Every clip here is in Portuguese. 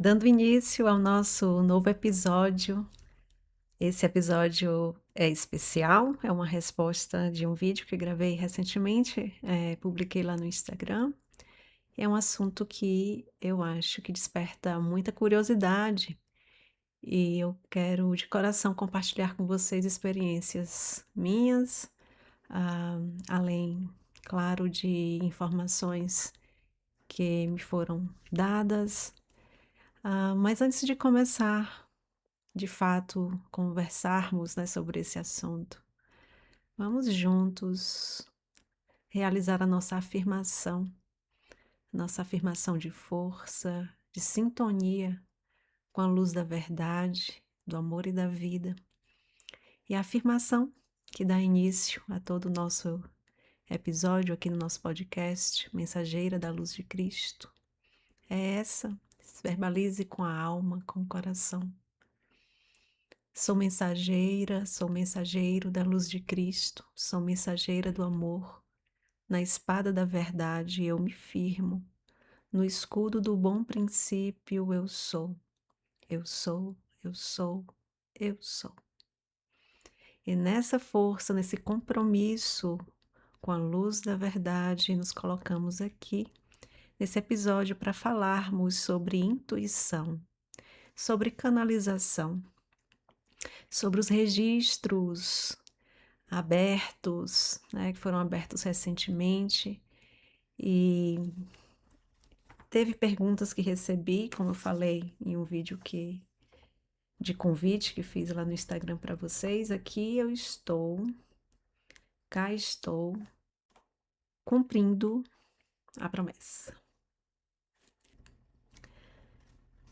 Dando início ao nosso novo episódio, esse episódio é especial, é uma resposta de um vídeo que gravei recentemente, publiquei lá no Instagram. É um assunto que eu acho que desperta muita curiosidade e eu quero de coração compartilhar com vocês experiências minhas, ah, além, claro, de informações que me foram dadas. Mas antes de começar, de fato, conversarmos, né, sobre esse assunto, vamos juntos realizar a nossa afirmação de força, de sintonia com a luz da verdade, do amor e da vida. E a afirmação que dá início a todo o nosso episódio aqui no nosso podcast, Mensageira da Luz de Cristo, é essa: verbalize com a alma, com o coração. Sou mensageira, sou mensageiro da luz de Cristo, sou mensageira do amor. Na espada da verdade eu me firmo, no escudo do bom princípio eu sou, eu sou, eu sou, eu sou. E nessa força, nesse compromisso com a luz da verdade, nos colocamos aqui nesse episódio para falarmos sobre intuição, sobre canalização, sobre os registros abertos, né, que foram abertos recentemente, e teve perguntas que recebi, como eu falei em um vídeo de convite que fiz lá no Instagram para vocês. Aqui eu estou, cá estou, cumprindo a promessa.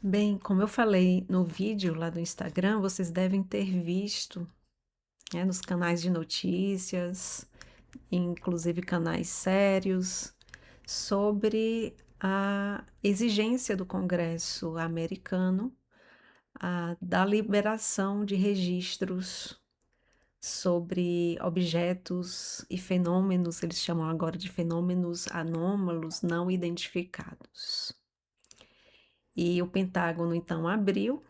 Bem, como eu falei no vídeo lá do Instagram, vocês devem ter visto, né, nos canais de notícias, inclusive canais sérios, sobre a exigência do Congresso americano, da liberação de registros sobre objetos e fenômenos, eles chamam agora de fenômenos anômalos não identificados. E o Pentágono então abriu,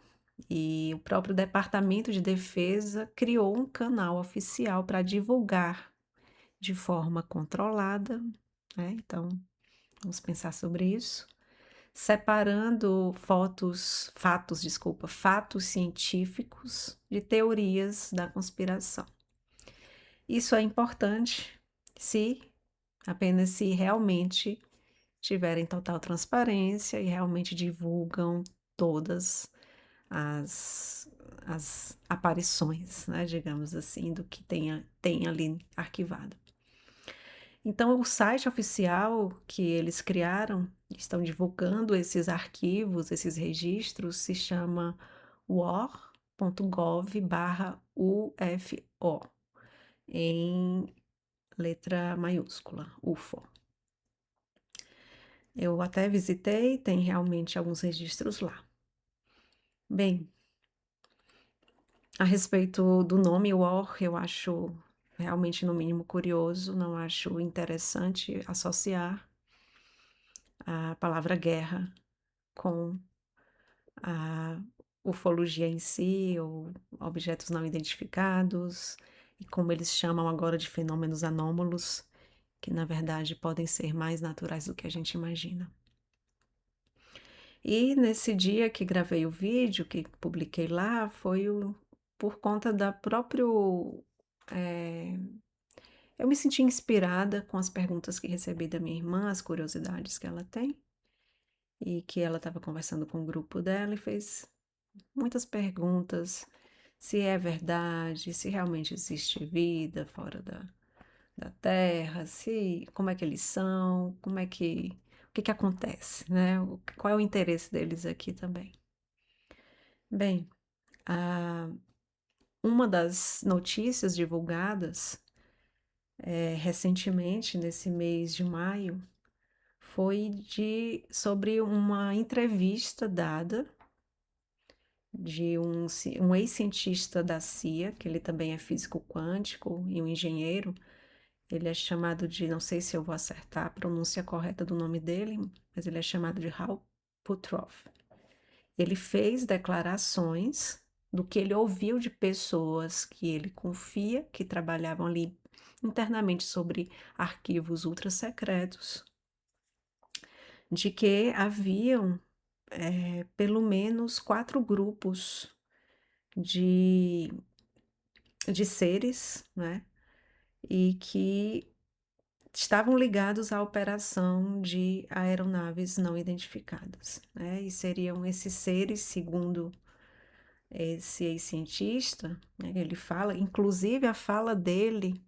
e o próprio Departamento de Defesa criou um canal oficial para divulgar de forma controlada, né, então vamos pensar sobre isso, separando fatos científicos de teorias da conspiração. Isso é importante se, apenas se realmente tiverem total transparência e realmente divulgam todas as aparições, né, digamos assim, do que tem ali arquivado. Então, o site oficial que eles criaram, estão divulgando esses arquivos, esses registros, se chama war.gov/UFO, em letra maiúscula, UFO. Eu até visitei, tem realmente alguns registros lá. Bem, a respeito do nome War, eu acho realmente, no mínimo, curioso, não acho interessante associar a palavra guerra com a ufologia em si, ou objetos não identificados, e como eles chamam agora de fenômenos anômalos, que na verdade podem ser mais naturais do que a gente imagina. E nesse dia que gravei o vídeo, que publiquei lá, por conta da próprio. eh, eu me senti inspirada com as perguntas que recebi da minha irmã, as curiosidades que ela tem, e que ela estava conversando com o grupo dela e fez muitas perguntas, se é verdade, se realmente existe vida fora da Terra, se como é que eles são, o que que acontece, né? Qual é o interesse deles aqui também. Bem, a uma das notícias divulgadas, recentemente, nesse mês de maio, foi sobre uma entrevista dada de um ex-cientista da CIA, que ele também é físico quântico e um engenheiro. Ele é chamado de, não sei se eu vou acertar a pronúncia correta do nome dele, mas ele é chamado de Hal Puthoff. Ele fez declarações do que ele ouviu de pessoas que ele confia, que trabalhavam ali internamente sobre arquivos ultrasecretos, de que haviam, pelo menos 4 grupos de seres, né, e que estavam ligados à operação de aeronaves não identificadas, né, e seriam esses seres, segundo esse ex-cientista, né, ele fala, inclusive a fala dele,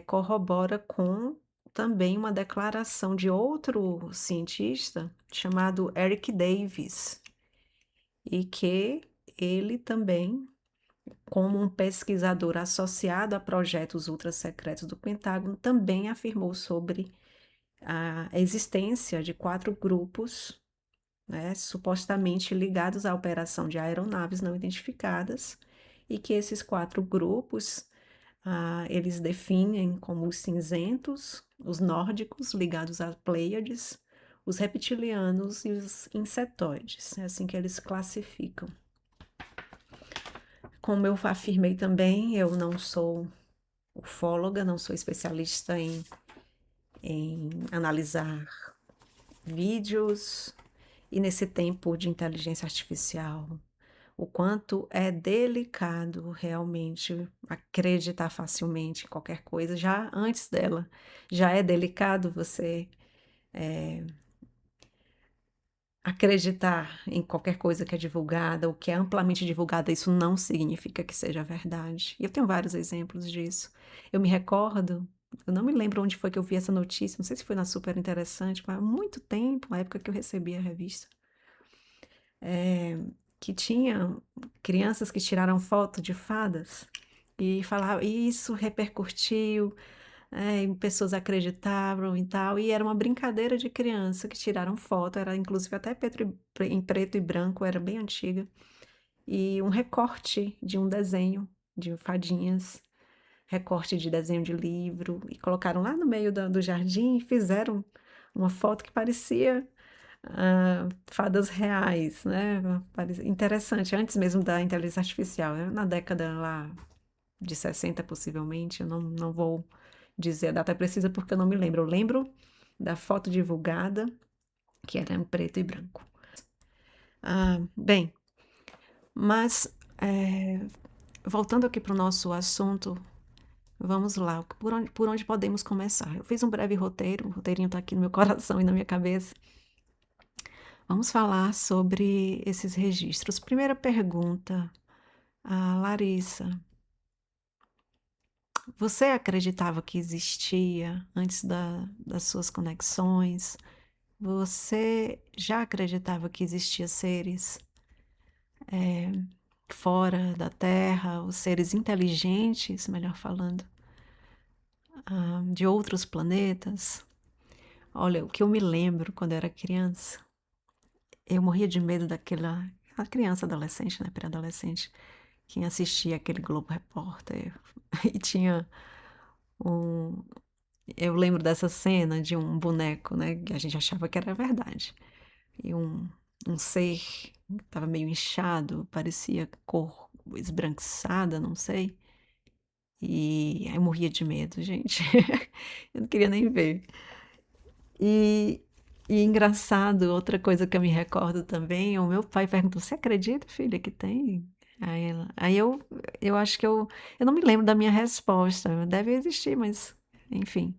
corrobora com também uma declaração de outro cientista chamado Eric Davis, e que ele também, como um pesquisador associado a projetos ultrassecretos do Pentágono, também afirmou sobre a existência de 4 grupos, né, supostamente ligados à operação de aeronaves não identificadas, e que esses 4 grupos, eles definem como os cinzentos, os nórdicos ligados a Pleiades, os reptilianos e os insetoides, é assim que eles classificam. Como eu afirmei também, eu não sou ufóloga, não sou especialista em analisar vídeos, e nesse tempo de inteligência artificial, o quanto é delicado realmente acreditar facilmente em qualquer coisa, já antes dela, já é delicado você, eh, acreditar em qualquer coisa que é divulgada ou que é amplamente divulgada, isso não significa que seja verdade. E eu tenho vários exemplos disso. Eu me recordo, eu não me lembro onde foi que eu vi essa notícia, não sei se foi na Super Interessante, mas há muito tempo, na época que eu recebi a revista, eh, que tinha crianças que tiraram foto de fadas e isso repercutiu, e pessoas acreditavam e tal, e era uma brincadeira de criança que tiraram foto, era inclusive até em preto e branco, era bem antiga, e um recorte de um desenho de fadinhas, recorte de desenho de livro, e colocaram lá no meio do jardim e fizeram uma foto que parecia, fadas reais, né, interessante, antes mesmo da inteligência artificial, na década lá de 60 possivelmente, eu não vou dizer a data precisa, porque eu não me lembro. Eu lembro da foto divulgada, que era em preto e branco. Bem, mas, voltando aqui para o nosso assunto, vamos lá, por onde podemos começar? Eu fiz um breve roteiro, o roteirinho está aqui no meu coração e na minha cabeça. Vamos falar sobre esses registros. Primeira pergunta, Larissa, você acreditava que existia antes das suas conexões? Você já acreditava que existia seres, eh, fora da Terra, os seres inteligentes, melhor falando, de outros planetas? Olha, o que eu me lembro quando eu era criança, eu morria de medo daquela a criança, adolescente, né, pré-adolescente, que assistia aquele Globo Repórter e tinha um eu lembro dessa cena de um boneco, né, que a gente achava que era verdade. E um ser que estava meio inchado, parecia cor esbranquiçada, não sei, e aí eu morria de medo, gente. Eu não queria nem ver. E engraçado, outra coisa que eu me recordo também, o meu pai perguntou: "Você acredita, filha, que tem?" Aí eu acho que eu não me lembro da minha resposta, deve existir, mas enfim.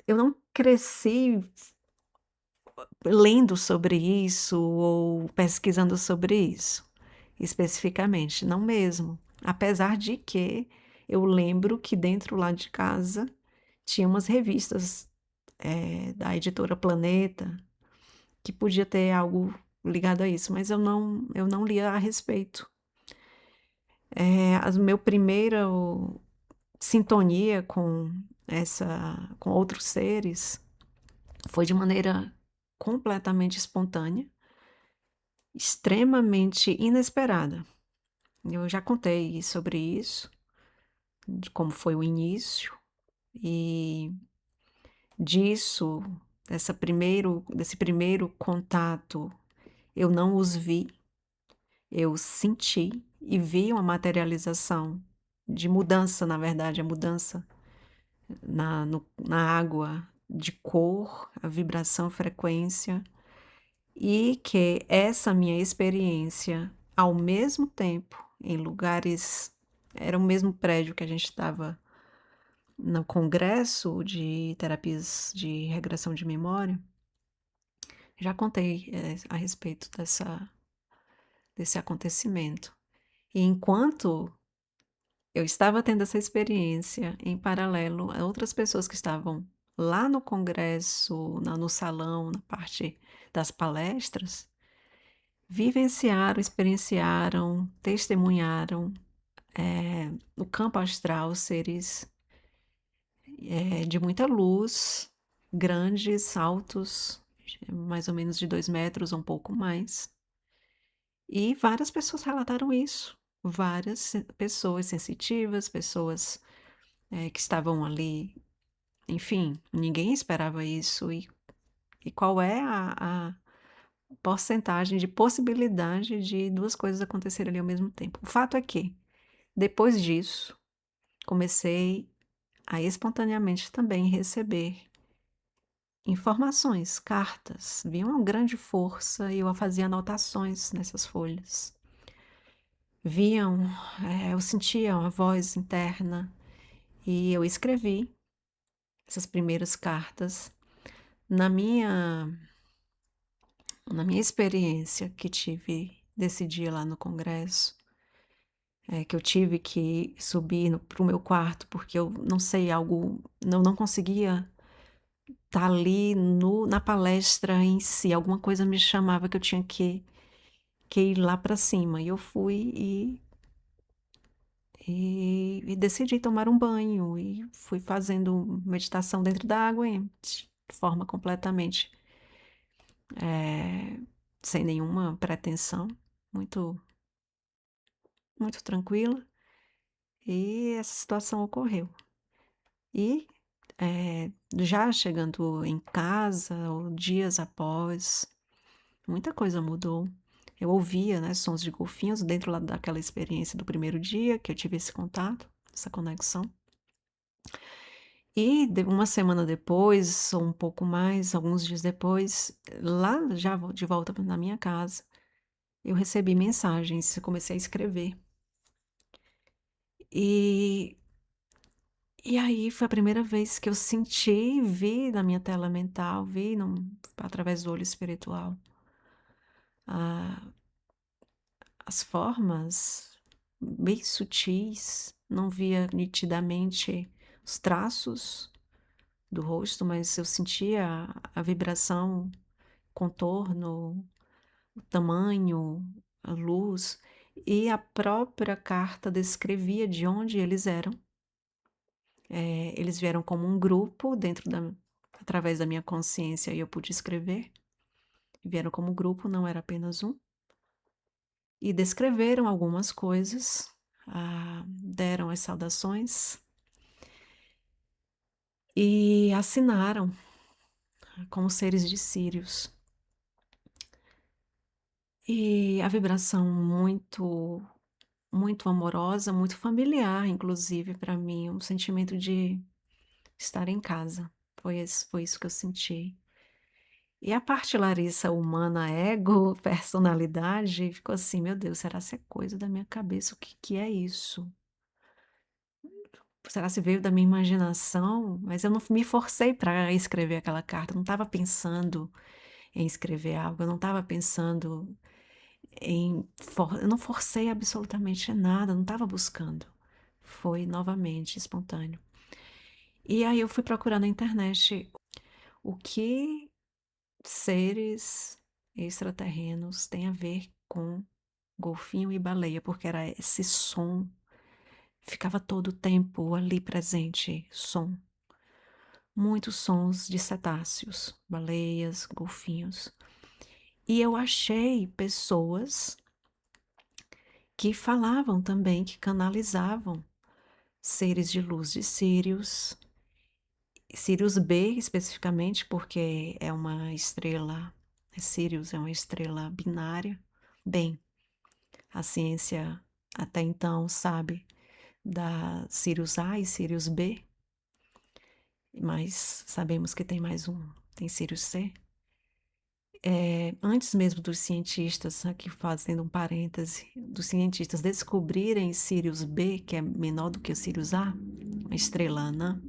Eu não cresci lendo sobre isso ou pesquisando sobre isso, especificamente, não mesmo. Apesar de que eu lembro que dentro lá de casa tinha umas revistas, da editora Planeta, que podia ter algo ligado a isso, mas eu não lia a respeito. A meu primeiro sintonia com outros seres foi de maneira completamente espontânea, extremamente inesperada. Eu já contei sobre isso, de como foi o início, e disso, desse primeiro contato Eu não os vi, eu senti e vi uma materialização de mudança, na verdade, a mudança na água, de cor, a vibração, frequência, e que essa minha experiência, ao mesmo tempo, em lugares era o mesmo prédio que a gente estava no congresso de terapias de regressão de memória, já contei, a respeito desse acontecimento. E enquanto eu estava tendo essa experiência, em paralelo a outras pessoas que estavam lá no congresso, no salão, na parte das palestras, vivenciaram, experienciaram, testemunharam, no campo astral seres, de muita luz, grandes, altos, mais ou menos de 2 metros ou um pouco mais. E várias pessoas relataram isso, várias pessoas sensitivas, pessoas, que estavam ali, enfim, ninguém esperava isso. E qual é a porcentagem de possibilidade de 2 coisas acontecerem ali ao mesmo tempo? O fato é que, depois disso, comecei a espontaneamente também receber informações, cartas, vinha uma grande força e eu fazia anotações nessas folhas. Vinham, eu sentia uma voz interna e eu escrevi essas primeiras cartas. Na minha na minha experiência que tive desse dia lá no congresso, que eu tive que subir para o meu quarto, porque eu não sei, algo não conseguia estar ali no na palestra em si, alguma coisa me chamava que eu tinha que ir lá para cima, e eu fui e decidi tomar um banho, e fui fazendo meditação dentro da água, de forma completamente, eh, sem nenhuma pretensão, muito muito tranquila, e essa situação ocorreu. E, já chegando em casa, ou dias após, muita coisa mudou. Eu ouvia, né, sons de golfinhos dentro lá daquela experiência do primeiro dia que eu tive esse contato, essa conexão. E uma semana depois, ou um pouco mais, alguns dias depois, lá já de volta na minha casa, eu recebi mensagens, eu comecei a escrever. E, e aí foi a primeira vez que eu senti, vi na minha tela mental, vi através do olho espiritual, a- as formas bem sutis, não via nitidamente os traços do rosto, mas eu sentia a vibração, contorno, o tamanho, a luz, e a própria carta descrevia de onde eles eram. Eles vieram como um grupo através da minha consciência, e eu pude escrever. Vieram como grupo, não era apenas um, e descreveram algumas coisas, deram as saudações e assinaram como seres de Sírios. E a vibração muito amorosa, muito familiar, inclusive para mim, um sentimento de estar em casa. Foi isso que eu senti. E a parte Larissa humana, ego, personalidade, ficou assim: "Meu Deus, será se é coisa da minha cabeça? O que que é isso? Será se veio da minha imaginação?". Mas eu não me forcei para escrever aquela carta, eu não estava pensando em escrever algo, eu não estava pensando eu não forcei absolutamente nada, não estava buscando. Foi novamente espontâneo. E aí eu fui procurar na internet o que seres extraterrenos têm a ver com golfinho e baleia, porque era esse som, ficava todo o tempo ali presente, som. Muitos sons de cetáceos, baleias, golfinhos. E eu achei pessoas que falavam também, que canalizavam seres de luz de Sírios, Sirius B especificamente, porque é uma estrela, Sirius é uma estrela binária. Bem, a ciência até então sabe da Sirius A e Sirius B, mas sabemos que tem mais um, tem Sirius C. Antes mesmo dos cientistas, aqui fazendo um parêntese, dos cientistas descobrirem Sirius B, que é menor do que o Sirius A, uma estrela anã,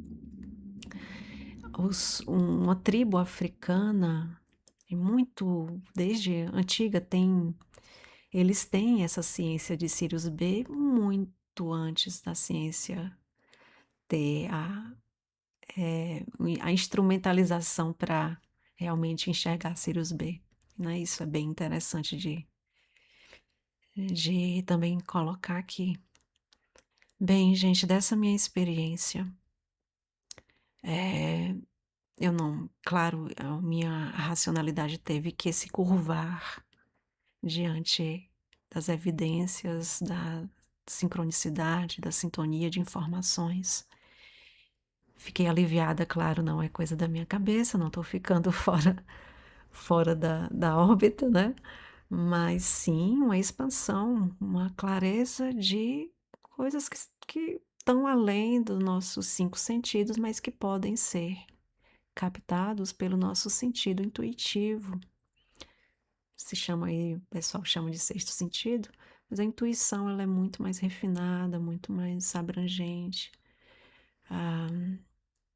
uma tribo africana, e muito desde antiga, eles têm essa ciência de Sirius B muito antes da ciência ter a instrumentalização para realmente enxergar Sirius B, né? Isso é bem interessante de também colocar aqui. Bem, gente, dessa minha experiência, eu não, claro, a minha racionalidade teve que se curvar diante das evidências da sincronicidade, da sintonia de informações. Fiquei aliviada, claro, não é coisa da minha cabeça, não estou ficando fora da órbita, né? Mas sim uma expansão, uma clareza de coisas que estão além dos nossos 5 sentidos, mas que podem ser captados pelo nosso sentido intuitivo. Se chama aí, o pessoal chama de sexto sentido, mas a intuição ela é muito mais refinada, muito mais abrangente,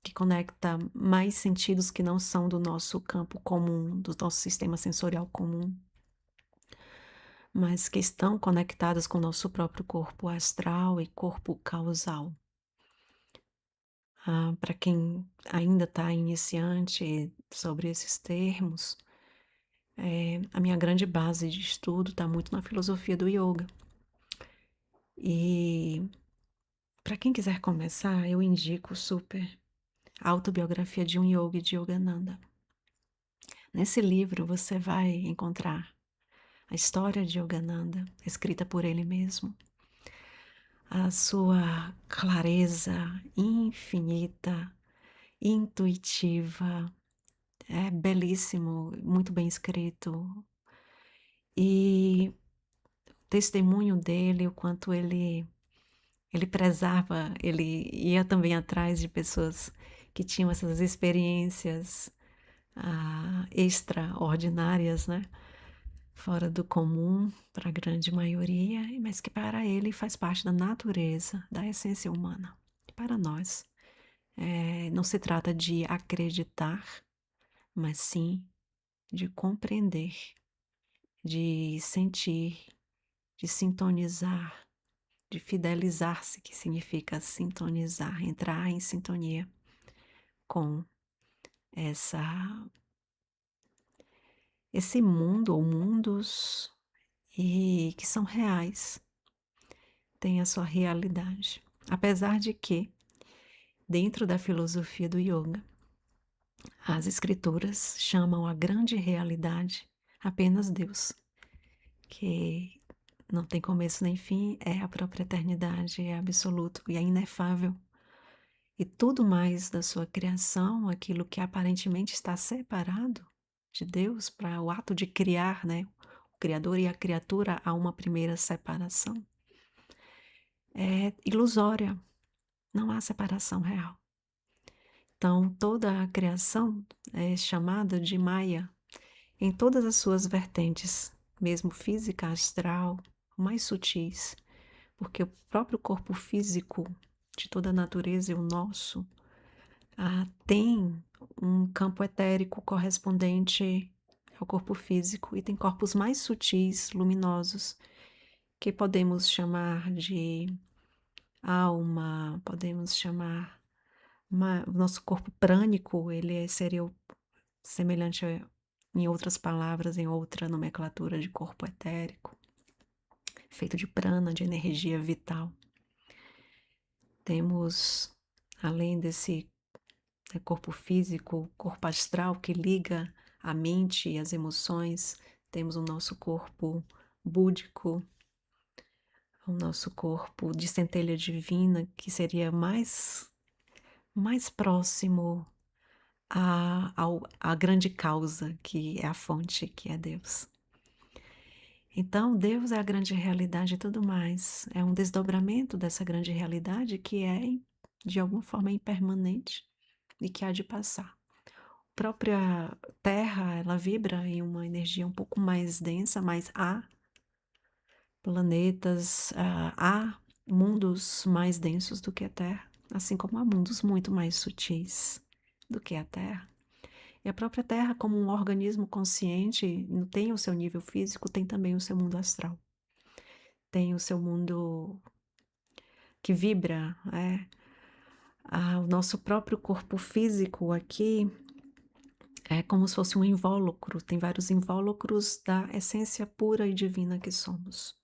que conecta mais sentidos que não são do nosso campo comum, do nosso sistema sensorial comum, mas que estão conectadas com o nosso próprio corpo astral e corpo causal. Para quem ainda está iniciante sobre esses termos, a minha grande base de estudo está muito na filosofia do yoga. E para quem quiser começar, eu indico super a Autobiografia de um Yogi, de Yogananda. Nesse livro você vai encontrar a história de Yogananda, escrita por ele mesmo, a sua clareza infinita, intuitiva, é belíssimo, muito bem escrito. E o testemunho dele, o quanto ele prezava, ele ia também atrás de pessoas que tinham essas experiências extraordinárias, né? Fora do comum para a grande maioria, mas que para ele faz parte da natureza, da essência humana. E para nós, não se trata de acreditar, mas sim de compreender, de sentir, de sintonizar, de fidelizar-se, que significa sintonizar, entrar em sintonia com essa, esse mundo ou mundos e que são reais, têm a sua realidade. Apesar de que, dentro da filosofia do yoga, as escrituras chamam a grande realidade apenas Deus, que não tem começo nem fim, é a própria eternidade, é absoluto e é inefável. E tudo mais da sua criação, aquilo que aparentemente está separado de Deus para o ato de criar, né? O Criador e a criatura, há uma primeira separação. É ilusória, não há separação real. Então, toda a criação é chamada de Maya, em todas as suas vertentes, mesmo física, astral, mais sutis, porque o próprio corpo físico de toda a natureza e o nosso tem um campo etérico correspondente ao corpo físico e tem corpos mais sutis, luminosos, que podemos chamar de alma, podemos chamar o nosso corpo prânico, ele seria semelhante em outras palavras, em outra nomenclatura de corpo etérico, feito de prana, de energia vital. Temos, além desse corpo físico, corpo astral que liga a mente e as emoções, temos o nosso corpo búdico, o nosso corpo de centelha divina, que seria mais próximo à grande causa, que é a fonte, que é Deus. Então, Deus é a grande realidade e tudo mais. É um desdobramento dessa grande realidade que é, de alguma forma, impermanente e que há de passar. A própria Terra, ela vibra em uma energia um pouco mais densa, mas há planetas, há mundos mais densos do que a Terra, assim como há mundos muito mais sutis do que a Terra. E a própria Terra, como um organismo consciente, não tem o seu nível físico, tem também o seu mundo astral. Tem o seu mundo que vibra, o nosso próprio corpo físico aqui é como se fosse um invólucro, tem vários invólucros da essência pura e divina que somos.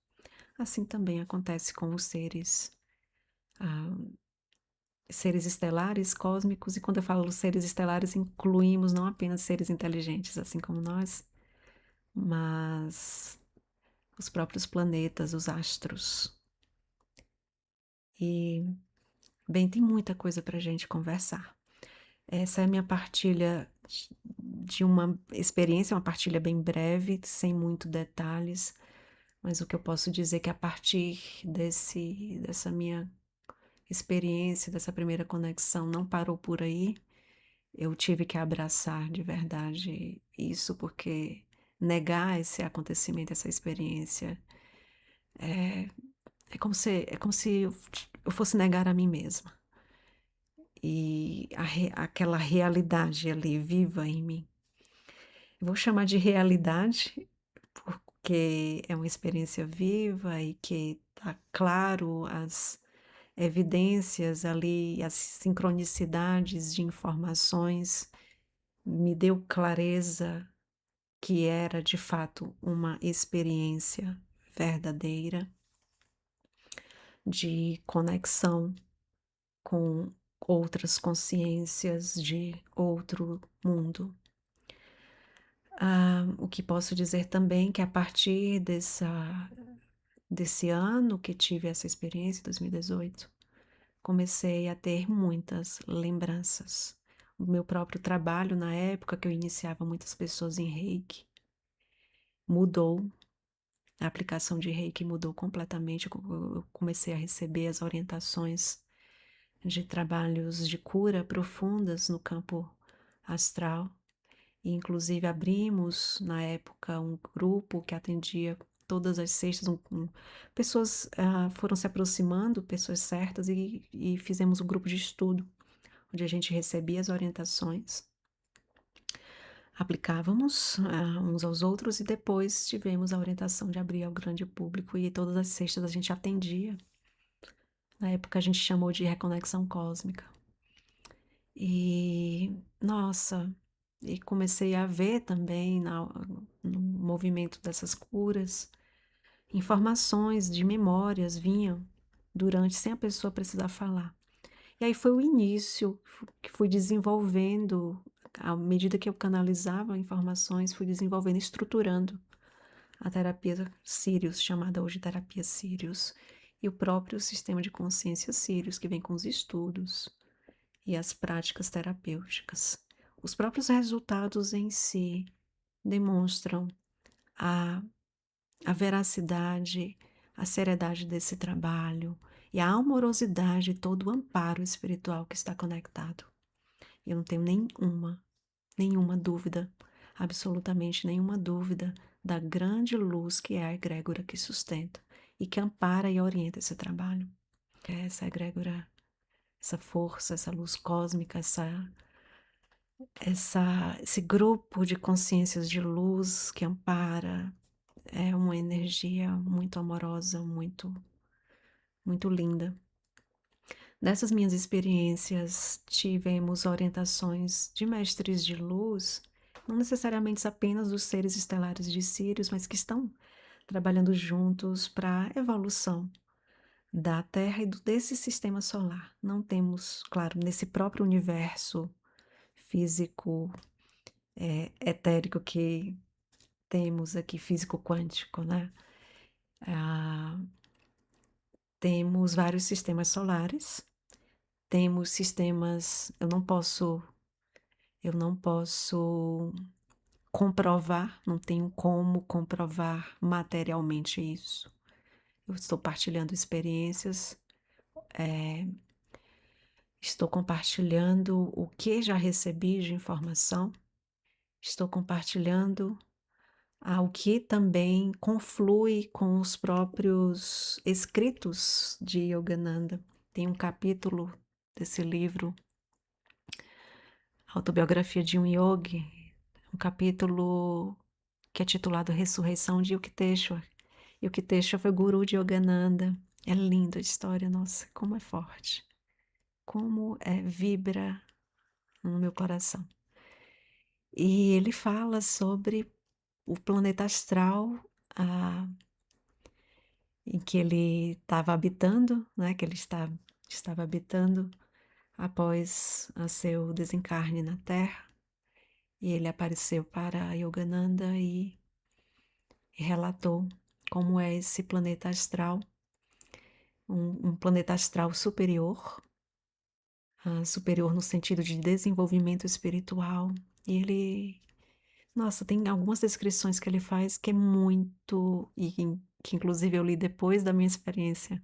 Assim também acontece com os ah, seres estelares, cósmicos, e quando eu falo seres estelares, incluímos não apenas seres inteligentes, assim como nós, mas os próprios planetas, os astros. E, bem, tem muita coisa para a gente conversar. Essa é a minha partilha de uma experiência, uma partilha bem breve, sem muito detalhes, mas o que eu posso dizer é que a partir dessa minha experiência, dessa primeira conexão, não parou por aí. Eu tive que abraçar de verdade isso, porque negar esse acontecimento, essa experiência, é, é como se eu fosse negar a mim mesma. E aquela realidade ali viva em mim. Eu vou chamar de realidade, porque é uma experiência viva e que está claro as evidências ali, as sincronicidades de informações, me deu clareza que era de fato uma experiência verdadeira de conexão com outras consciências de outro mundo. O que posso dizer também que a partir desse ano que tive essa experiência, 2018, comecei a ter muitas lembranças. O meu próprio trabalho, na época que eu iniciava muitas pessoas em Reiki, mudou. A aplicação de Reiki mudou completamente. Eu comecei a receber as orientações de trabalhos de cura profundas no campo astral. E inclusive abrimos, na época, um grupo que atendia todas as sextas, pessoas foram se aproximando, pessoas certas, e fizemos um grupo de estudo, onde a gente recebia as orientações, aplicávamos uns aos outros e depois tivemos a orientação de abrir ao grande público e todas as sextas a gente atendia. Na época a gente chamou de reconexão cósmica. E, nossa, e comecei a ver também no movimento dessas curas, informações de memórias vinham durante, sem a pessoa precisar falar. E aí foi o início que fui desenvolvendo, à medida que eu canalizava informações, fui desenvolvendo, estruturando a terapia Sirius, chamada hoje terapia Sirius, e o próprio sistema de consciência Sirius, que vem com os estudos e as práticas terapêuticas. Os próprios resultados em si demonstram a, a veracidade, a seriedade desse trabalho e a amorosidade e todo o amparo espiritual que está conectado. Eu não tenho nenhuma dúvida, absolutamente nenhuma dúvida da grande luz que é a egrégora que sustenta e que ampara e orienta esse trabalho. É essa egrégora, essa força, essa luz cósmica, esse grupo de consciências de luz que ampara, é uma energia muito amorosa, muito linda. Nessas minhas experiências, tivemos orientações de mestres de luz, não necessariamente apenas dos seres estelares de Sírios, mas que estão trabalhando juntos para a evolução da Terra e desse sistema solar. Não temos, claro, nesse próprio universo físico, etérico que temos aqui, físico quântico, né? Temos vários sistemas solares, temos sistemas, eu não posso Eu não posso comprovar, não tenho como comprovar materialmente isso. Eu estou partilhando experiências, eh, estou compartilhando o que já recebi de informação, estou compartilhando o que também conflui com os próprios escritos de Yogananda. Tem um capítulo desse livro, Autobiografia de um Yogi, um capítulo que é titulado Ressurreição de Yukteswar. Yukteswar foi guru de Yogananda. É linda a história, nossa, como é forte, como vibra no meu coração. E ele fala sobre o planeta astral, ah, em que ele estava habitando, né, que ele estava habitando após o seu desencarne na Terra, e ele apareceu para Yogananda e relatou como é esse planeta astral, um planeta astral superior, superior no sentido de desenvolvimento espiritual, e ele, nossa, tem algumas descrições que ele faz que é muito, e que inclusive eu li depois da minha experiência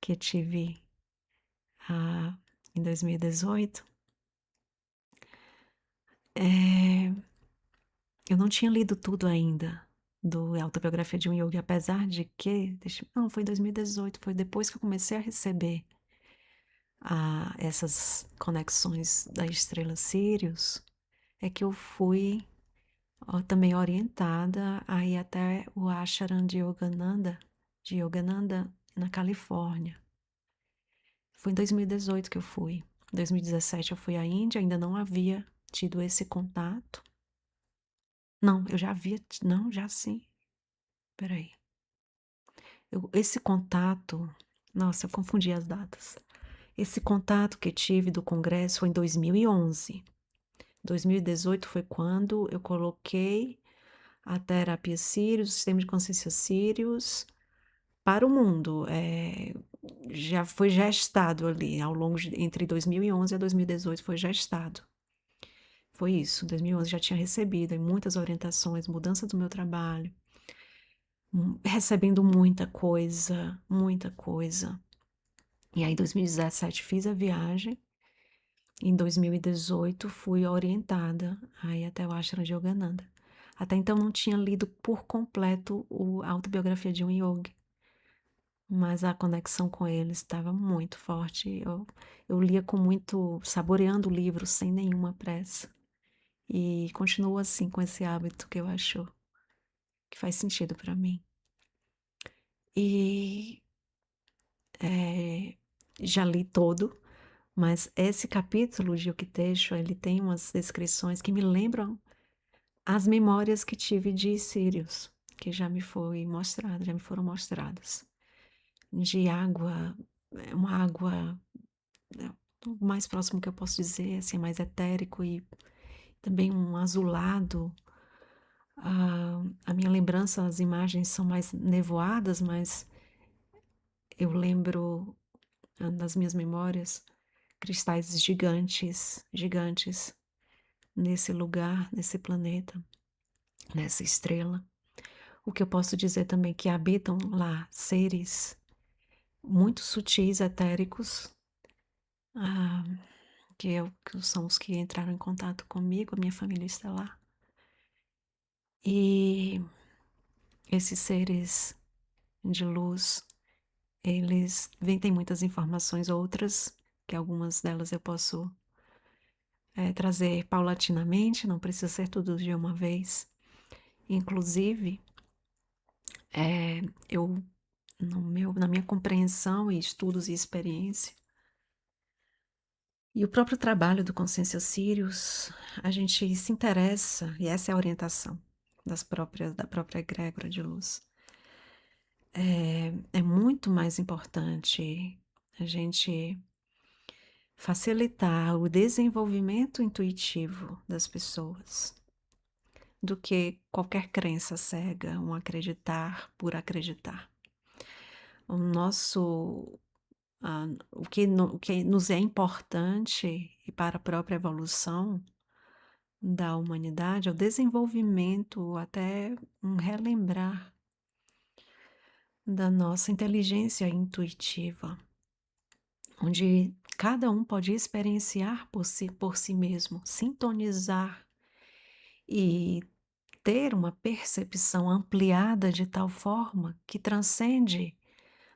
que eu tive em 2018, eh, eu não tinha lido tudo ainda do Autobiografia de um Yogi, apesar de que, não, foi em 2018, foi depois que eu comecei a receber essas conexões da estrela Sirius, é que eu fui também orientada a ir até o ashram de Yogananda na Califórnia. Foi em 2018 que eu fui. Em 2017 eu fui à Índia, ainda não havia tido esse contato. Não, eu já havia, não, já sim. Espera aí. Esse contato, nossa, eu confundi as datas. Esse contato que tive do congresso foi em 2011. 2018 foi quando eu coloquei a terapia Sirius, o sistema de consciência Sirius, para o mundo. Já foi gestado ali, ao longo entre 2011 e 2018 foi gestado. Foi isso, em 2011 já tinha recebido muitas orientações, mudança do meu trabalho, recebendo muita coisa, muita coisa. E aí, em 2017, fiz a viagem. Em 2018, fui orientada aí até o Ashram de Yogananda. Até então, não tinha lido por completo a autobiografia de um yogi, mas a conexão com ele estava muito forte. Eu lia com muito, saboreando o livro, sem nenhuma pressa. E continuo assim, com esse hábito que eu acho que faz sentido para mim. E já li todo, mas esse capítulo de Yukteswar, ele tem umas descrições que me lembram as memórias que tive de Sirius, que já me foram mostradas. De água, uma água, o mais próximo que eu posso dizer, assim, mais etérico, e também um azulado. A minha lembrança, as imagens são mais nevoadas, mas eu lembro, nas minhas memórias, cristais gigantes, gigantes, nesse lugar, nesse planeta, nessa estrela. O que eu posso dizer também que habitam lá seres muito sutis, etéricos, ah, que são os que entraram em contato comigo, a minha família está lá. E esses seres de luz, eles têm muitas informações, outras, que algumas delas eu posso trazer paulatinamente, não precisa ser tudo de uma vez. Inclusive, eu, na minha compreensão e estudos e experiência, e o próprio trabalho do Consciência Sirius, a gente se interessa, e essa é a orientação da própria egrégora de luz. É muito mais importante a gente facilitar o desenvolvimento intuitivo das pessoas do que qualquer crença cega, um acreditar por acreditar. O nosso o que nos é importante e para a própria evolução da humanidade é o desenvolvimento, até um relembrar da nossa inteligência intuitiva, onde cada um pode experienciar por si mesmo, sintonizar e ter uma percepção ampliada de tal forma que transcende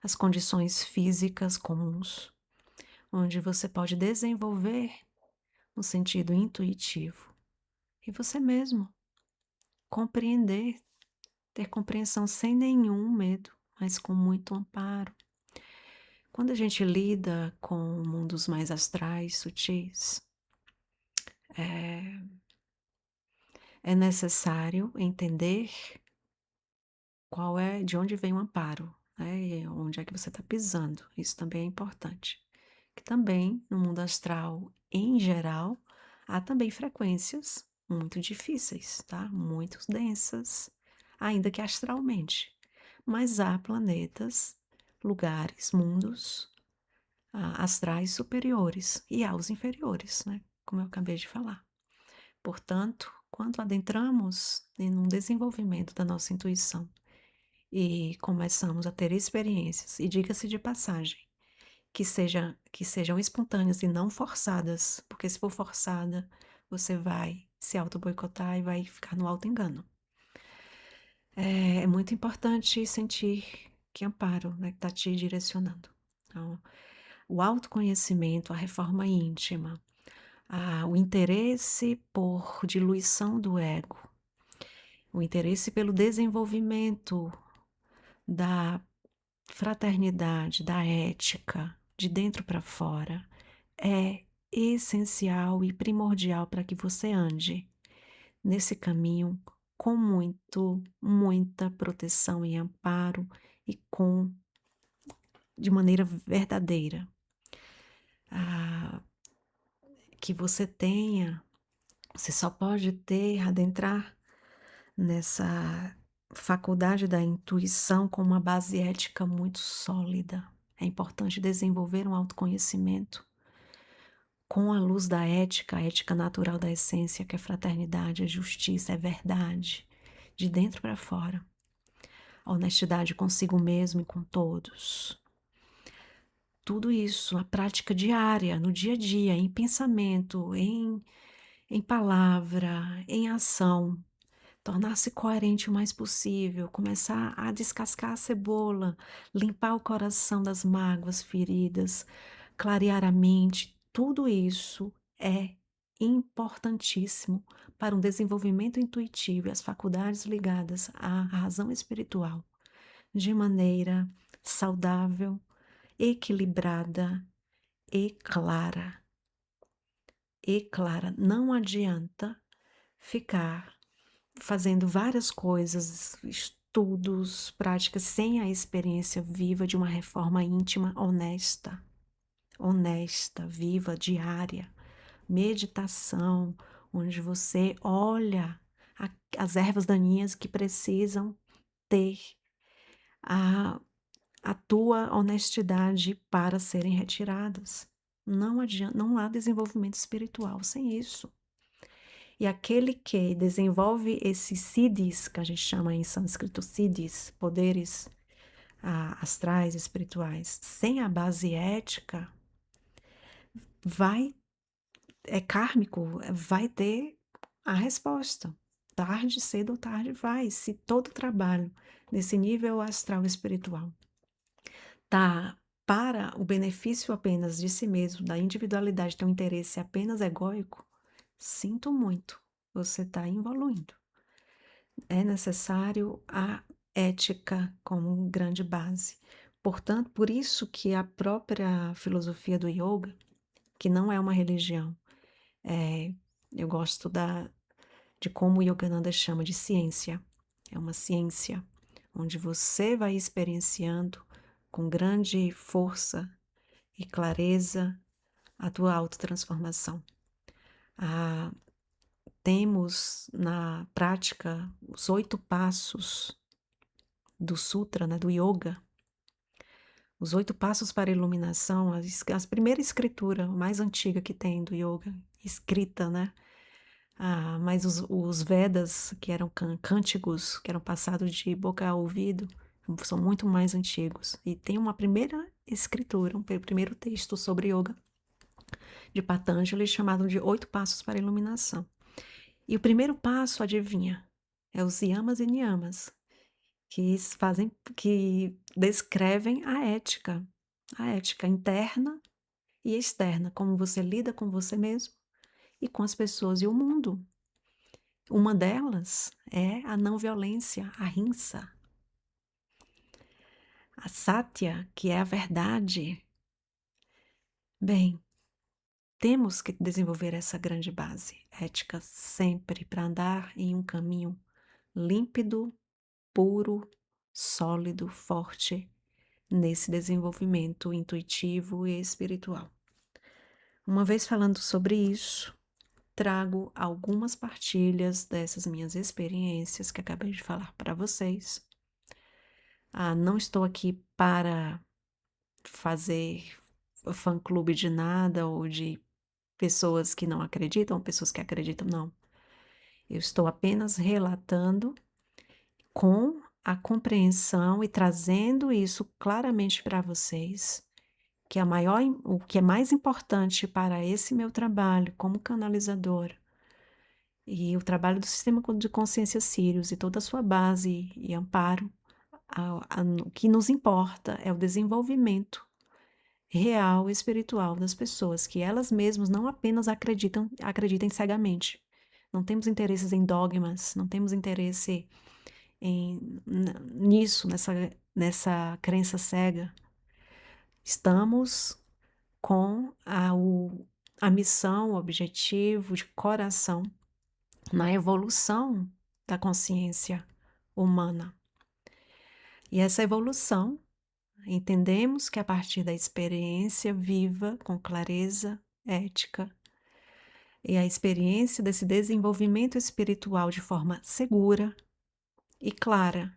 as condições físicas comuns, onde você pode desenvolver um sentido intuitivo e você mesmo compreender, ter compreensão sem nenhum medo, mas com muito amparo. Quando a gente lida com mundos mais astrais, sutis, é, é necessário entender de onde vem o amparo, né, e onde é que você está pisando. Isso também é importante. Que também no mundo astral, em geral, há também frequências muito difíceis, tá? Muito densas, ainda que astralmente. Mas há planetas, lugares, mundos astrais superiores e aos inferiores, né? Como eu acabei de falar. Portanto, quando adentramos em um desenvolvimento da nossa intuição e começamos a ter experiências, e diga-se de passagem, que sejam espontâneas e não forçadas, porque se for forçada, você vai se auto-boicotar e vai ficar no auto-engano. É muito importante sentir que amparo, né, está te direcionando. Então, o autoconhecimento, a reforma íntima, o interesse por diluição do ego, o interesse pelo desenvolvimento da fraternidade, da ética, de dentro para fora, é essencial e primordial para que você ande nesse caminho com muita proteção e amparo e de maneira verdadeira. Ah, que você só pode adentrar nessa faculdade da intuição com uma base ética muito sólida. É importante desenvolver um autoconhecimento com a luz da ética, a ética natural da essência, que é fraternidade, é justiça, é verdade, de dentro para fora. A honestidade consigo mesmo e com todos. Tudo isso, a prática diária, no dia a dia, em pensamento, em palavra, em ação, tornar-se coerente o mais possível, começar a descascar a cebola, limpar o coração das mágoas, feridas, clarear a mente, tudo isso é importantíssimo para um desenvolvimento intuitivo e as faculdades ligadas à razão espiritual de maneira saudável, equilibrada e clara. E clara, não adianta ficar fazendo várias coisas, estudos, práticas, sem a experiência viva de uma reforma íntima honesta, viva, diária, meditação, onde você olha as ervas daninhas que precisam ter a, a tua honestidade para serem retiradas. Não adianta, não há desenvolvimento espiritual sem isso. E aquele que desenvolve esses siddhis, que a gente chama em sânscrito siddhis, poderes astrais, espirituais, sem a base ética, é kármico, vai ter a resposta. Tarde, cedo ou tarde vai. Se todo o trabalho nesse nível astral espiritual tá para o benefício apenas de si mesmo, da individualidade, ter um interesse apenas egóico, sinto muito, você está evoluindo. É necessário a ética como grande base. Portanto, por isso que a própria filosofia do yoga, que não é uma religião, eu gosto de como o Yogananda chama de ciência. É uma ciência onde você vai experienciando com grande força e clareza a tua autotransformação. Temos na prática os 8 passos do Sutra, né, do Yoga, Os 8 passos para a iluminação, as primeira escritura mais antiga que tem do yoga, escrita, né. Mas os Vedas, que eram cânticos, que eram passados de boca a ouvido, são muito mais antigos. E tem uma primeira escritura, primeiro texto sobre yoga de Patanjali, chamado de 8 passos para a iluminação. E o primeiro passo, adivinha? É os yamas e niyamas, que descrevem a ética interna e externa, como você lida com você mesmo e com as pessoas e o mundo. Uma delas é a não violência, a ahimsa, a satya, que é a verdade. Bem, temos que desenvolver essa grande base ética sempre para andar em um caminho límpido, puro, sólido, forte nesse desenvolvimento intuitivo e espiritual. Uma vez falando sobre isso, trago algumas partilhas dessas minhas experiências que acabei de falar para vocês. Não estou aqui para fazer fã-clube de nada ou de pessoas que não acreditam, pessoas que acreditam, não. Eu estou apenas relatando com a compreensão e trazendo isso claramente para vocês, que o que é mais importante para esse meu trabalho como canalizador e o trabalho do sistema de consciência Sirius e toda a sua base e amparo, o que nos importa é o desenvolvimento real espiritual das pessoas, que elas mesmas não apenas acreditem cegamente. Não temos interesses em dogmas, não temos interesse nisso, nessa crença cega. Estamos com a missão, o objetivo de coração na evolução da consciência humana. E essa evolução, entendemos que a partir da experiência viva, com clareza ética, e a experiência desse desenvolvimento espiritual de forma segura e clara,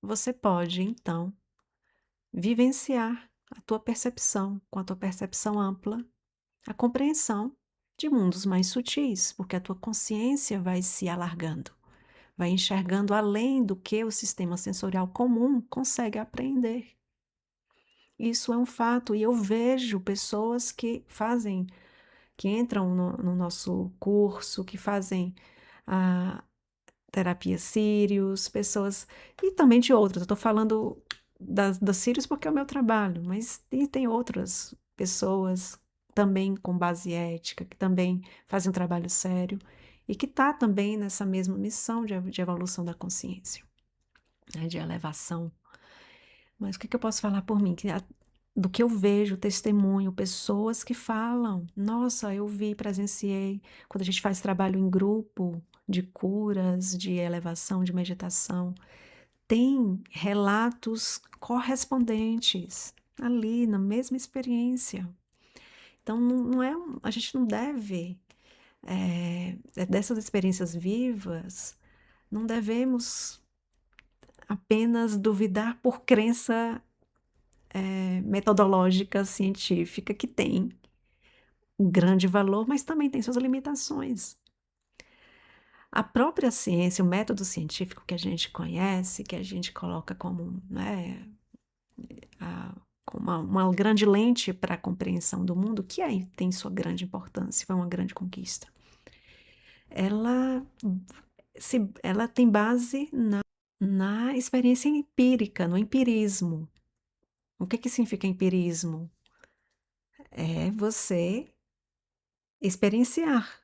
você pode, então, vivenciar a tua percepção, com a tua percepção ampla, a compreensão de mundos mais sutis, porque a tua consciência vai se alargando, vai enxergando além do que o sistema sensorial comum consegue apreender. Isso é um fato, e eu vejo pessoas que entram no nosso curso, que fazem a terapia Sirius, pessoas e também de outras, eu estou falando das Sirius porque é o meu trabalho, mas tem outras pessoas também com base ética, que também fazem um trabalho sério e que está também nessa mesma missão de evolução da consciência, né, de elevação. Mas o que eu posso falar por mim? Do que eu vejo, testemunho, pessoas que falam: "Nossa, eu vi, presenciei", quando a gente faz trabalho em grupo, de curas, de elevação, de meditação, tem relatos correspondentes ali na mesma experiência. Então não é a gente não deve, dessas experiências vivas, não devemos apenas duvidar por crença metodológica científica que tem um grande valor, mas também tem suas limitações. A própria ciência, o método científico que a gente conhece, que a gente coloca como, né, com uma grande lente para a compreensão do mundo, que aí tem sua grande importância, foi uma grande conquista. Ela ela tem base na experiência empírica, no empirismo. O que significa empirismo? É você experienciar,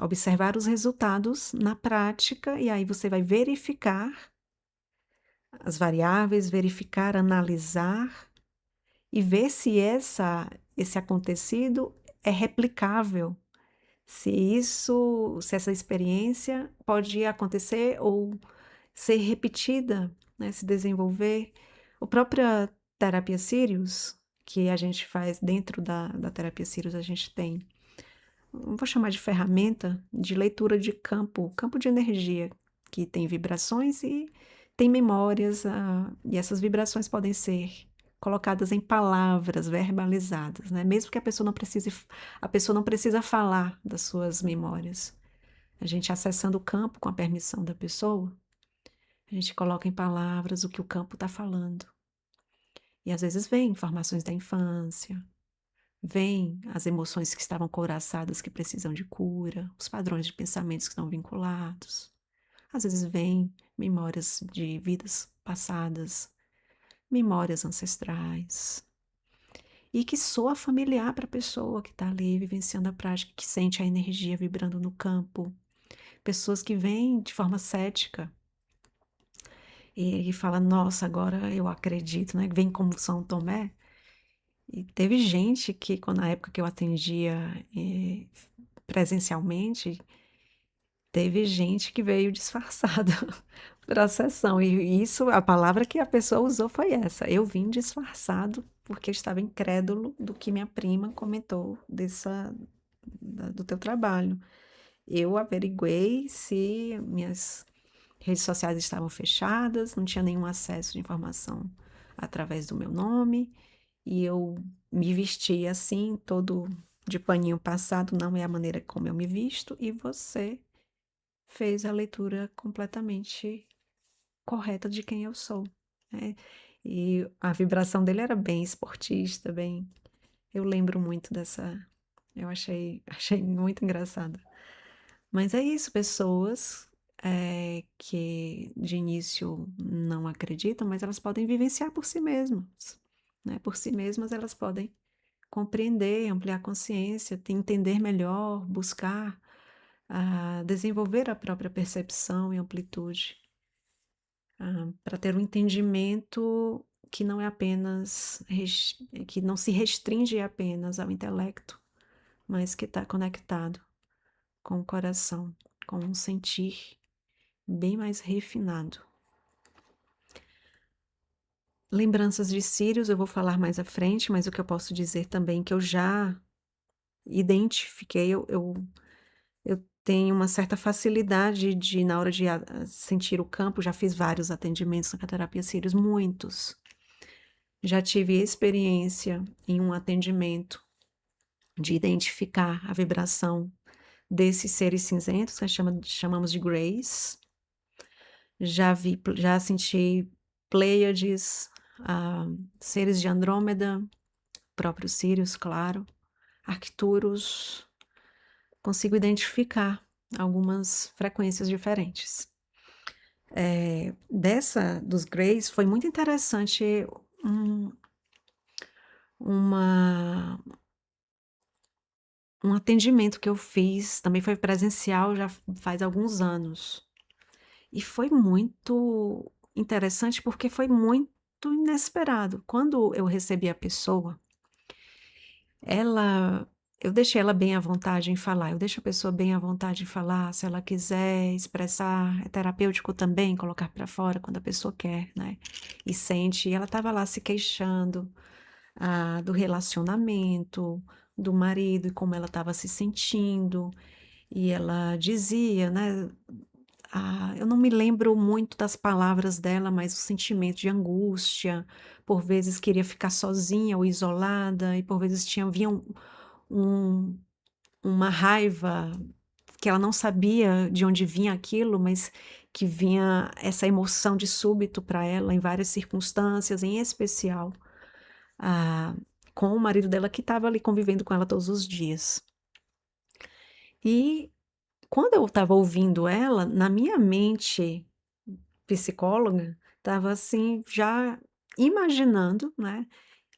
observar os resultados na prática, e aí você vai verificar as variáveis, verificar, analisar e ver se esse acontecido é replicável, se essa experiência pode acontecer ou ser repetida, né, se desenvolver. A própria terapia Sirius, que a gente faz dentro da terapia Sirius, a gente tem, vou chamar de ferramenta de leitura de campo de energia, que tem vibrações e tem memórias, e essas vibrações podem ser colocadas em palavras, verbalizadas, né, mesmo que a pessoa não precisa falar das suas memórias. A gente acessando o campo com a permissão da pessoa, a gente coloca em palavras o que o campo está falando. E às vezes vem informações da infância, vem as emoções que estavam couraçadas que precisam de cura, os padrões de pensamentos que estão vinculados. Às vezes vem memórias de vidas passadas, memórias ancestrais. E que soa familiar para a pessoa que está ali vivenciando a prática, que sente a energia vibrando no campo. Pessoas que vêm de forma cética e fala: "Nossa, agora eu acredito", né, vem como São Tomé. E teve gente que quando na época que eu atendia, presencialmente, teve gente que veio disfarçada pra sessão e isso a palavra que a pessoa usou foi essa: "Eu vim disfarçado, porque eu estava incrédulo do que minha prima comentou do teu trabalho. Eu averiguei se minhas redes sociais estavam fechadas, não tinha nenhum acesso de informação através do meu nome, e eu me vesti assim, todo de paninho passado, não é a maneira como eu me visto, e você fez a leitura completamente correta de quem eu sou", né. E a vibração dele era bem esportista, bem eu lembro muito dessa eu achei muito engraçado. Mas é isso, pessoas, que de início não acreditam, mas elas podem vivenciar por si mesmas, né, por si mesmas elas podem compreender, ampliar a consciência, entender melhor, buscar, desenvolver a própria percepção e amplitude, para ter um entendimento que não é apenas que não se restringe apenas ao intelecto, mas que está conectado com o coração, com um sentir bem mais refinado. Lembranças de Sírios eu vou falar mais à frente, mas o que eu posso dizer também que eu já identifiquei, eu tenho uma certa facilidade de na hora de sentir o campo, já fiz vários atendimentos na terapia Sírios, muitos. Já tive experiência em um atendimento de identificar a vibração desses seres cinzentos, que chamamos de greys. Já senti Pleiades, seres de Andrômeda, próprio Sírios, claro, Arcturus, consigo identificar algumas frequências diferentes. Dessa dos Greys foi muito interessante um uma um atendimento que eu fiz, também foi presencial, já faz alguns anos. E foi muito interessante, porque foi muito inesperado. Quando eu recebi a pessoa, ela eu deixei ela bem à vontade em falar, eu deixo a pessoa bem à vontade em falar, se ela quiser expressar, é terapêutico também colocar para fora quando a pessoa quer, né, e sente. E ela estava lá se queixando, do relacionamento, do marido e como ela estava se sentindo, e ela dizia, né, eu não me lembro muito das palavras dela, mas o sentimento de angústia, por vezes queria ficar sozinha ou isolada, e por vezes vinha um uma raiva que ela não sabia de onde vinha aquilo, mas que vinha essa emoção de súbito para ela em várias circunstâncias, em especial, ah, com o marido dela que estava ali convivendo com ela todos os dias. E quando eu estava ouvindo ela, na minha mente psicóloga, estava assim, já imaginando, né,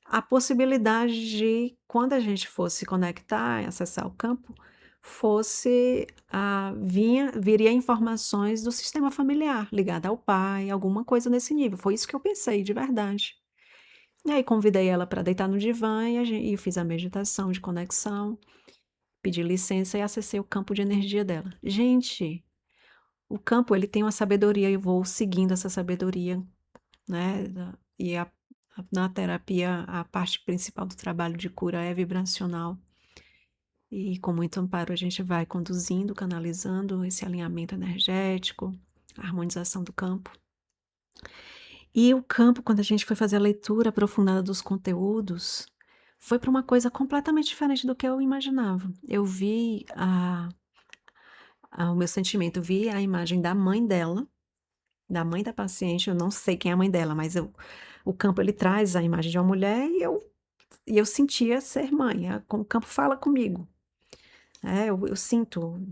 a possibilidade de quando a gente fosse conectar, acessar o campo, viria informações do sistema familiar, ligada ao pai, alguma coisa nesse nível, foi isso que eu pensei de verdade. E aí convidei ela para deitar no divã e fiz a meditação de conexão, pedi licença e acessei o campo de energia dela. Gente, o campo ele tem uma sabedoria e eu vou seguindo essa sabedoria, né, na terapia, a parte principal do trabalho de cura é vibracional, e com muito amparo a gente vai conduzindo, canalizando esse alinhamento energético, a harmonização do campo. E o campo, quando a gente foi fazer a leitura aprofundada dos conteúdos, foi para uma coisa completamente diferente do que eu imaginava. Eu vi o meu sentimento, eu vi a imagem da mãe dela, da mãe da paciente, eu não sei quem é a mãe dela, mas o campo ele traz a imagem de uma mulher e eu sentia ser mãe, o campo fala comigo, eu sinto.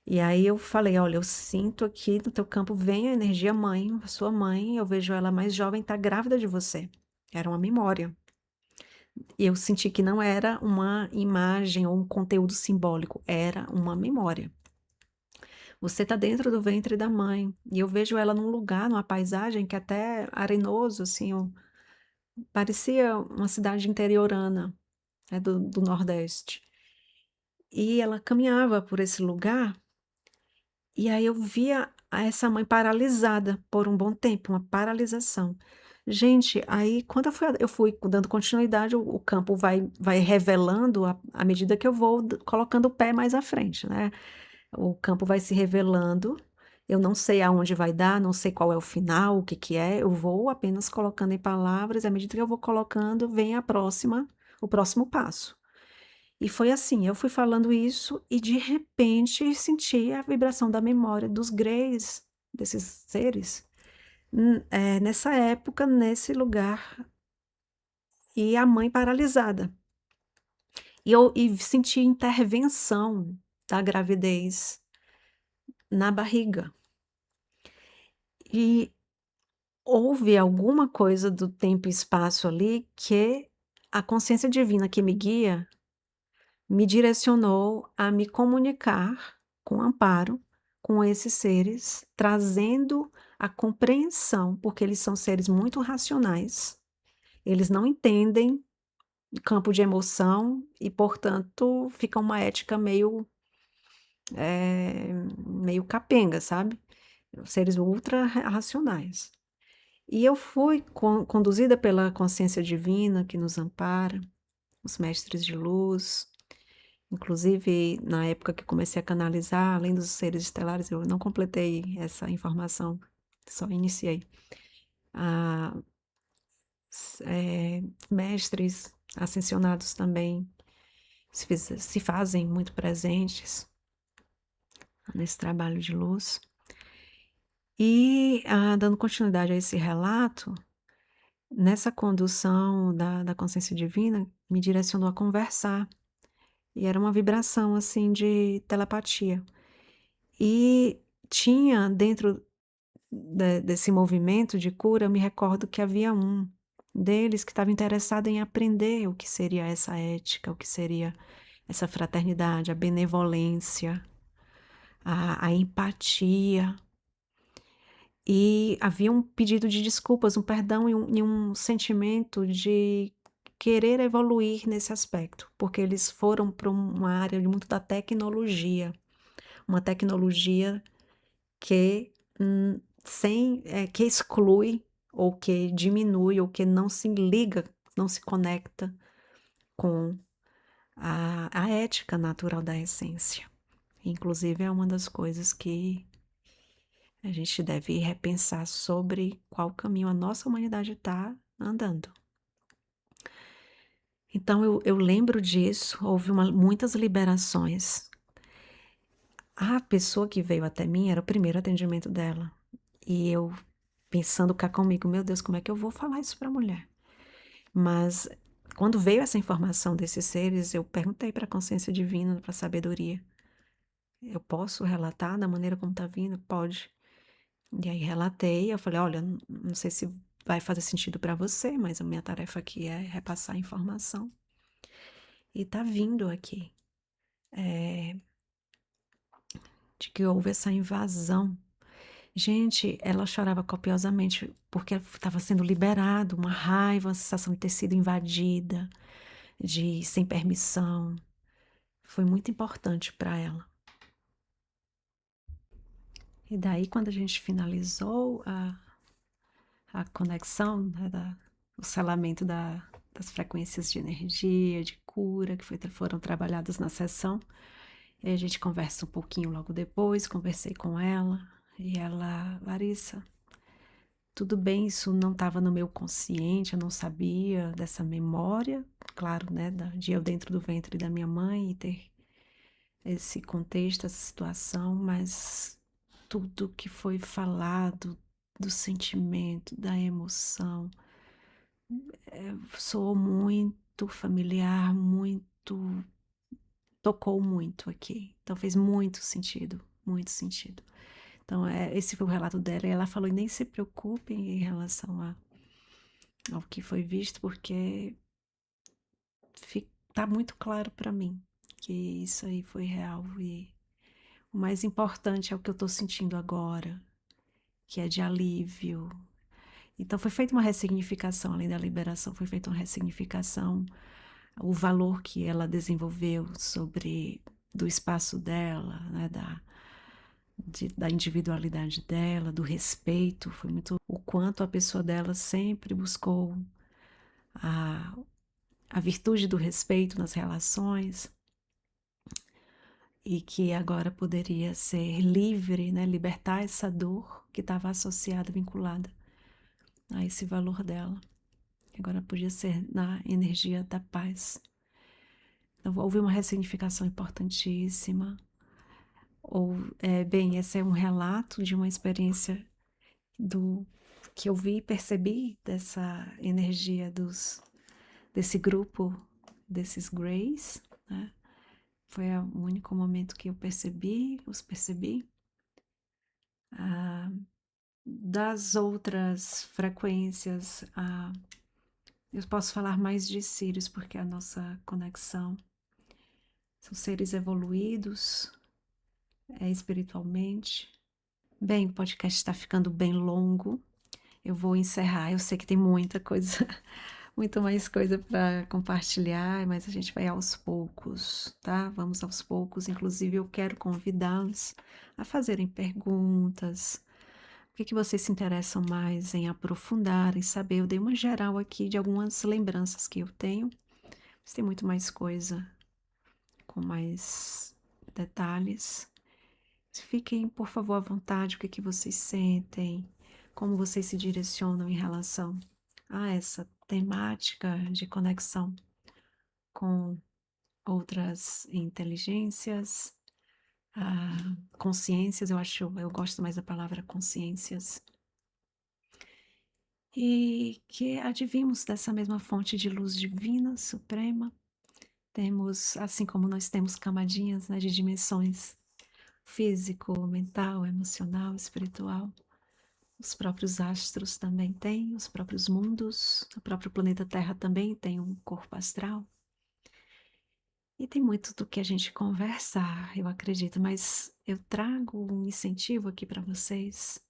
E aí eu falei: "Olha, eu sinto aqui no teu campo vem a energia mãe, a sua mãe, eu vejo ela mais jovem, tá grávida de você". Era uma memória. E eu senti que não era uma imagem ou um conteúdo simbólico, era uma memória. Você tá dentro do ventre da mãe, e eu vejo ela num lugar, numa paisagem que é até arenoso, assim, parecia uma cidade interiorana, do Nordeste. E ela caminhava por esse lugar. E aí eu via essa mãe paralisada por um bom tempo, uma paralisação. Gente, aí quando eu fui dando continuidade, o campo vai revelando à medida que eu vou colocando o pé mais à frente, né. O campo vai se revelando, eu não sei aonde vai dar, não sei qual é o final, o que que é, eu vou apenas colocando em palavras, e à medida que eu vou colocando, vem o próximo passo. E foi assim, eu fui falando isso e de repente senti a vibração da memória dos greys, desses seres, nessa época, nesse lugar, e a mãe paralisada. E senti intervenção da gravidez na barriga. E houve alguma coisa do tempo e espaço ali que a consciência divina que me guia me direcionou a me comunicar com amparo com esses seres, trazendo a compreensão, porque eles são seres muito racionais, eles não entendem campo de emoção e, portanto, fica uma ética meio capenga, sabe? Seres ultra racionais. E eu fui conduzida pela consciência divina que nos ampara, os mestres de luz. Inclusive, na época que comecei a canalizar, além dos seres estelares, eu não completei essa informação, só iniciei. Ah, mestres ascensionados também se fazem muito presentes nesse trabalho de luz. E, dando continuidade a esse relato, nessa condução da consciência divina, me direcionou a conversar. E era uma vibração assim de telepatia. E tinha dentro desse movimento de cura, eu me recordo que havia um deles que estava interessado em aprender o que seria essa ética, o que seria essa fraternidade, a benevolência, a empatia. E havia um pedido de desculpas, um perdão e um sentimento de querer evoluir nesse aspecto, porque eles foram para uma área de muito da tecnologia, uma tecnologia que, que exclui, ou que diminui, ou que não se liga, não se conecta com a ética natural da essência. Inclusive é uma das coisas que a gente deve repensar sobre qual caminho a nossa humanidade está andando. Então eu lembro disso, houve muitas liberações. A pessoa que veio até mim era o primeiro atendimento dela. E eu pensando cá comigo, meu Deus, como é que eu vou falar isso para a mulher? Mas quando veio essa informação desses seres, eu perguntei para a consciência divina, para a sabedoria. Eu posso relatar da maneira como está vindo? Pode. E aí relatei, eu falei, olha, não sei se vai fazer sentido para você, mas a minha tarefa aqui é repassar a informação. E tá vindo aqui, de que houve essa invasão. Gente, ela chorava copiosamente porque estava sendo liberado, uma raiva, a sensação de ter sido invadida, de sem permissão. Foi muito importante para ela. E daí, quando a gente finalizou a conexão, né, o selamento das frequências de energia, de cura, que foram trabalhadas na sessão, e a gente conversa um pouquinho logo depois, conversei com ela, e ela, Larissa, tudo bem, isso não estava no meu consciente, eu não sabia dessa memória, claro, né, de eu dentro do ventre da minha mãe e ter esse contexto, essa situação, mas tudo que foi falado do sentimento, da emoção, soou muito familiar, muito, tocou muito aqui. Então fez muito sentido, muito sentido. Então, esse foi o relato dela, e ela falou: "E nem se preocupem em relação ao que foi visto, porque tá muito claro para mim que isso aí foi real, e o mais importante é o que eu tô sentindo agora, que é de alívio". Então foi feita uma ressignificação, além da liberação, foi feita uma ressignificação, o valor que ela desenvolveu sobre do espaço dela, né, da individualidade dela, do respeito, foi muito o quanto a pessoa dela sempre buscou a, a virtude do respeito nas relações, e que agora poderia ser livre, né, libertar essa dor que estava associada, vinculada a esse valor dela, que agora podia ser na energia da paz. Então houve uma ressignificação importantíssima. Bem, esse é um relato de uma experiência do que eu vi e percebi dessa energia desse grupo, desses Greys, né? Foi o único momento que eu os percebi. Ah, das outras frequências, eu posso falar mais de Sirius, porque a nossa conexão são seres evoluídos, espiritualmente. Bem, o podcast está ficando bem longo. Eu vou encerrar. Eu sei que tem muita coisa, muito mais coisa para compartilhar, mas a gente vai aos poucos, tá? Vamos aos poucos. Inclusive, eu quero convidá-los a fazerem perguntas. O que vocês se interessam mais em aprofundar, em saber? Eu dei uma geral aqui de algumas lembranças que eu tenho, mas tem muito mais coisa, com mais detalhes. Fiquem, por favor, à vontade, o que vocês sentem, como vocês se direcionam em relação a essa temática de conexão com outras inteligências, consciências. Eu gosto mais da palavra consciências, e que advimos dessa mesma fonte de luz divina, suprema. Temos, assim como nós temos camadinhas, né, de dimensões físico, mental, emocional, espiritual, os próprios astros também têm, os próprios mundos, o próprio planeta Terra também tem um corpo astral. E tem muito do que a gente conversa, eu acredito, mas eu trago um incentivo aqui para vocês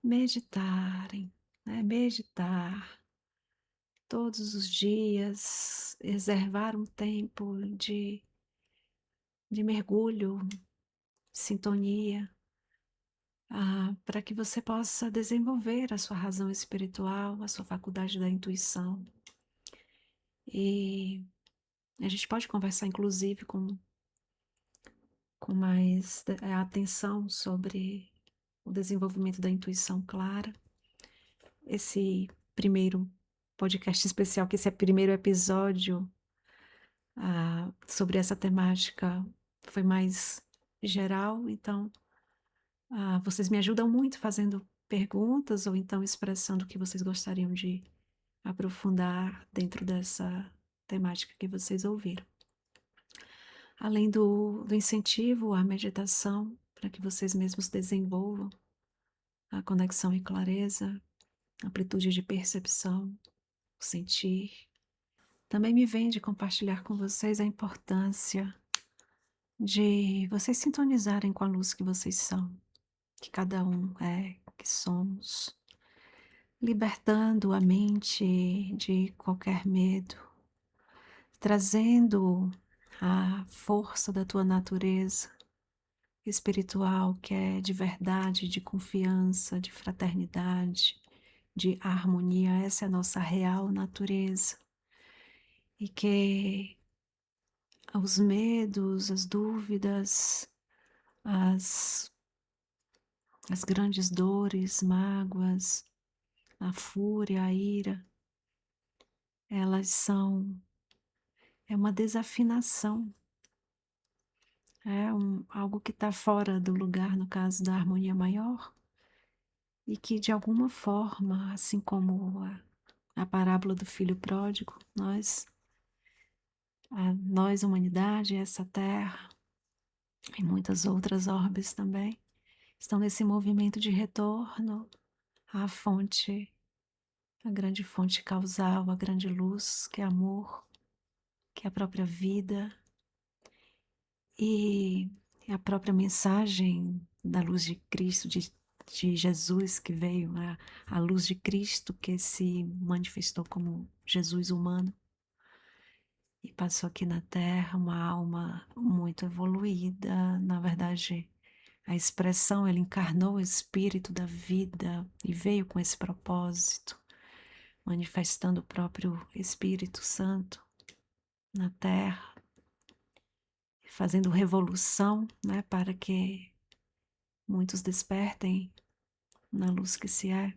meditarem, né? Meditar todos os dias, reservar um tempo de mergulho, sintonia, para que você possa desenvolver a sua razão espiritual, a sua faculdade da intuição. E a gente pode conversar, inclusive, com mais atenção sobre o desenvolvimento da intuição clara. Esse primeiro podcast especial, que esse é o primeiro episódio sobre essa temática, foi mais geral, então vocês me ajudam muito fazendo perguntas ou então expressando o que vocês gostariam de aprofundar dentro dessa temática que vocês ouviram. Além do incentivo à meditação, para que vocês mesmos desenvolvam a conexão e clareza, amplitude de percepção, o sentir. Também me vem de compartilhar com vocês a importância de vocês sintonizarem com a luz que vocês são, que cada um é, que somos, libertando a mente de qualquer medo, trazendo a força da tua natureza espiritual, que é de verdade, de confiança, de fraternidade, de harmonia. Essa é a nossa real natureza. E que os medos, as dúvidas, as as grandes dores, mágoas, a fúria, a ira, elas são é uma desafinação, é algo que está fora do lugar, no caso da harmonia maior, e que de alguma forma, assim como a parábola do filho pródigo, nós humanidade, essa terra e muitas outras orbes também, estão nesse movimento de retorno à fonte, a grande fonte causal, a grande luz que é amor, que é a própria vida e a própria mensagem da luz de Cristo, de Jesus que veio, a luz de Cristo que se manifestou como Jesus humano e passou aqui na Terra, uma alma muito evoluída, na verdade, a expressão, ele encarnou o espírito da vida e veio com esse propósito, manifestando o próprio Espírito Santo na Terra, fazendo revolução, né, para que muitos despertem na luz que se é.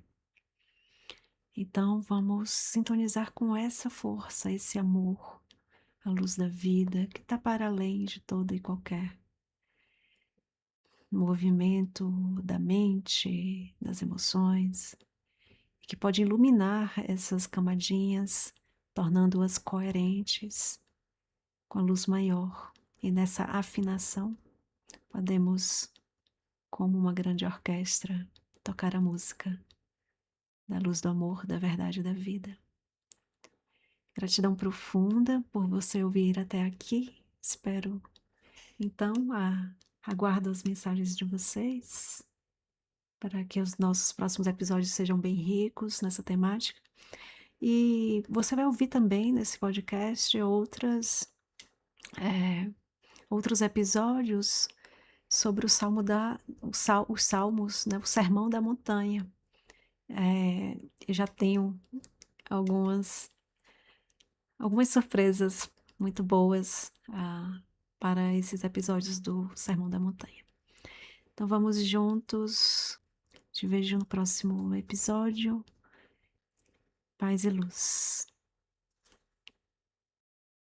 Então vamos sintonizar com essa força, esse amor, a luz da vida que está para além de todo e qualquer movimento da mente, das emoções, que pode iluminar essas camadinhas, tornando-as coerentes com a luz maior. E nessa afinação, podemos, como uma grande orquestra, tocar a música da luz do amor, da verdade e da vida. Gratidão profunda por você ouvir até aqui. Espero, então, aguardo as mensagens de vocês para que os nossos próximos episódios sejam bem ricos nessa temática. E você vai ouvir também nesse podcast outros episódios sobre os salmos, né, o Sermão da Montanha. Eu já tenho algumas surpresas muito boas para esses episódios do Sermão da Montanha. Então vamos juntos. Te vejo no próximo episódio. Paz e luz.